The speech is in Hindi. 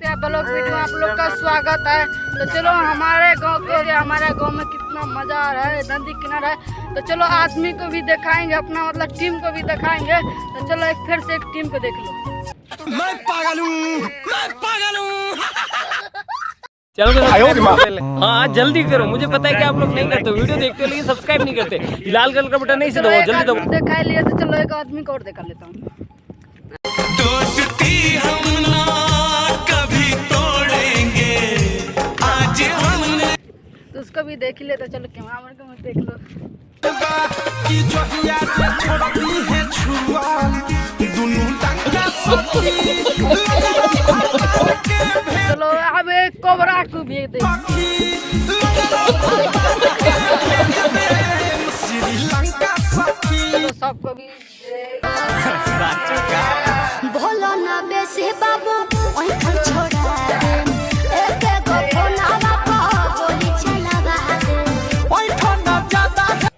ब्लॉग वीडियो में आप लोग का स्वागत है। तो चलो हमारे गांव में कितना मजा आ रहा है, नदी किनारा है। तो चलो आदमी को भी दिखाएंगे, अपना मतलब टीम को भी दिखाएंगे। तो चलो एक फिर से एक टीम को देख लो। मैं पागल हूँ। चलो हाँ जल्दी करो, मुझे पता है कि आप लोग नहीं करते, वीडियो देखते हो लेकिन सब्सक्राइब नहीं करते। लाल कलर का बटन नहीं से दबाओ, जल्दी दबाओ। दिखाई लिया तो चलो एक आदमी को और दिखा लेता हूँ। दोस्ती हम ना कभी तोड़ेंगे, आज हमने तो उसको भी देख ही लेते। चलो कैमरा को मत देख लो। की जोहिया से छोड़ती है छुआ दुनू टंगा सती। चलो अब एक कोबरा को भी देख। श्रीलंका सखी तो सबको भी भोला ना बेसी बाबू ओइ खल छोड़ा दे एक गो फोनावा पा गोली चलावा दे ओइ ठंडा ज्यादा है।